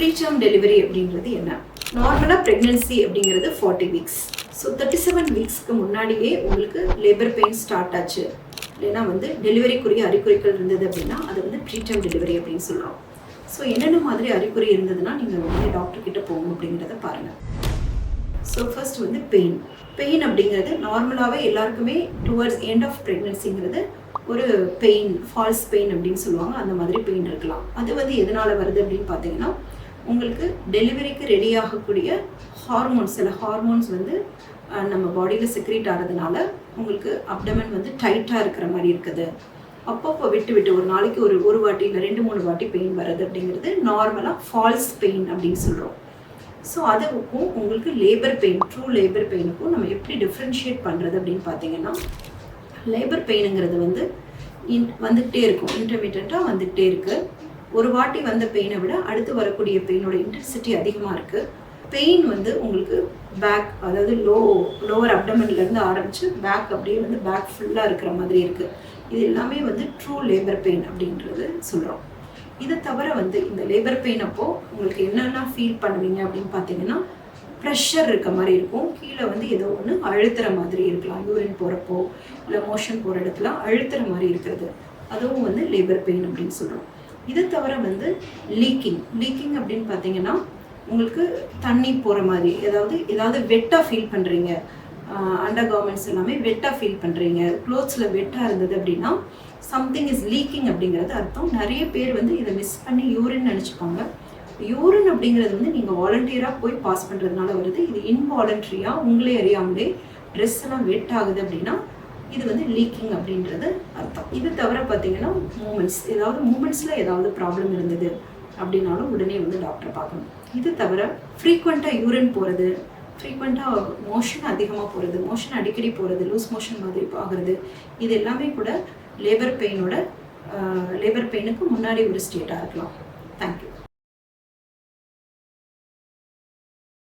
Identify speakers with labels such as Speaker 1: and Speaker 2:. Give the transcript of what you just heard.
Speaker 1: Preterm delivery அப்படிங்கிறது என்ன? நார்மலாக ப்ரெக்னென்சி அப்படிங்கிறது 40 வீக்ஸ். ஸோ 37 வீக்ஸ்க்கு முன்னாடியே உங்களுக்கு லேபர் பெயின் ஸ்டார்ட் ஆச்சு, இல்லைன்னா டெலிவரிக்குரிய அறிகுறிகள் இருந்தது அப்படின்னா அது ப்ரீடம் டெலிவரி அப்படின்னு சொல்கிறோம். ஸோ என்னென்ன மாதிரி அறிகுறி இருந்ததுன்னா நீங்கள் டாக்டர் கிட்ட போகணும் அப்படிங்கிறத பாருங்கள். ஸோ ஃபர்ஸ்ட் பெயின் அப்படிங்கிறது நார்மலாகவே எல்லாருக்குமே டுவர்ட்ஸ் எண்ட் ஆஃப் ப்ரெக்னென்சிங்கிறது ஒரு பெயின், ஃபால்ஸ் பெயின் அப்படின்னு சொல்லுவாங்க. அந்த மாதிரி பெயின் இருக்கலாம். அது எதனால் வருது அப்படின்னு பார்த்தீங்கன்னா, உங்களுக்கு டெலிவரிக்கு ரெடி ஆகக்கூடிய ஹார்மோன்ஸ், சில ஹார்மோன்ஸ் நம்ம பாடியில் செக்ரேட் ஆகிறதுனால உங்களுக்கு அப்டமன் டைட்டாக இருக்கிற மாதிரி இருக்குது. அப்பப்போ விட்டு ஒரு நாளைக்கு ஒரு வாட்டி இல்லை 2-3 வாட்டி பெயின் வர்றது அப்படிங்கிறது நார்மலாக ஃபால்ஸ் பெயின் அப்படின்னு சொல்கிறோம். ஸோ அதுக்கும் உங்களுக்கு லேபர் பெயின், ட்ரூ லேபர் பெயினுக்கும் நம்ம எப்படி டிஃப்ரென்ஷியேட் பண்ணுறது அப்படின்னு பார்த்தீங்கன்னா, லேபர் பெயினுங்கிறது வந்துக்கிட்டே இருக்கும், இன்டர்மீடியண்ட்டாக வந்துக்கிட்டே இருக்குது. ஒரு வாட்டி வந்த பெயினை விட அடுத்து வரக்கூடிய பெயினோட இன்டென்சிட்டி அதிகமாக இருக்குது. பெயின் உங்களுக்கு பேக், அதாவது லோவர் அப்டமன்லேருந்து ஆரம்பித்து பேக் அப்படியே பேக் ஃபுல்லாக இருக்கிற மாதிரி இருக்குது. இது எல்லாமே ட்ரூ லேபர் பெயின் அப்படின்றது சொல்கிறோம். இதை தவிர இந்த லேபர் பெயின் அப்போது உங்களுக்கு என்னென்ன ஃபீல் பண்ணுவீங்க அப்படின்னு பார்த்தீங்கன்னா, ப்ரெஷர் இருக்க மாதிரி இருக்கும். கீழே ஏதோ ஒன்று அழுத்துற மாதிரி இருக்கலாம். யூரின் போகிறப்போ இல்லை மோஷன் போகிற இடத்துல அழுத்துற மாதிரி இருக்கிறது, அதுவும் லேபர் பெயின் அப்படின்னு சொல்கிறோம். இதை தவிர லீக்கிங் அப்படின்னு பார்த்தீங்கன்னா, உங்களுக்கு தண்ணி போகிற மாதிரி, ஏதாவது வெட்டாக ஃபீல் பண்ணுறீங்க, அண்டர் கார்மெண்ட்ஸ் எல்லாமே வெட்டாக ஃபீல் பண்ணுறீங்க, க்ளோத்ஸில் வெட்டாக இருந்தது அப்படின்னா சம்திங் இஸ் லீக்கிங் அப்படிங்கிறது அர்த்தம். நிறைய பேர் இதை மிஸ் பண்ணி யூரின் நினச்சிப்பாங்க. யூரின் அப்படிங்கிறது நீங்கள் வாலண்டியராக போய் பாஸ் பண்ணுறதுனால வருது. இது இன்வாலண்ட்ரியாக உங்களே அறியாமலே ட்ரெஸ் எல்லாம் வெட் ஆகுது அப்படின்னா இது லீக்கிங் அப்படின்றது அர்த்தம். இது தவிர பார்த்தீங்கன்னா மூமெண்ட்ஸில் ஏதாவது ப்ராப்ளம் இருந்தது அப்படின்னாலும் உடனே டாக்டரை பார்க்கணும். இது தவிர ஃப்ரீக்வெண்ட்டாக யூரின் போகிறது, ஃப்ரீக்வெண்ட்டாக மோஷன் அதிகமாக போகிறது, மோஷன் அடிக்கடி போகிறது, லூஸ் மோஷன் மாதிரி ஆகிறது, இது எல்லாமே கூட லேபர் பெயினுக்கு முன்னாடி ஒரு ஸ்டேட்டாக இருக்கலாம்.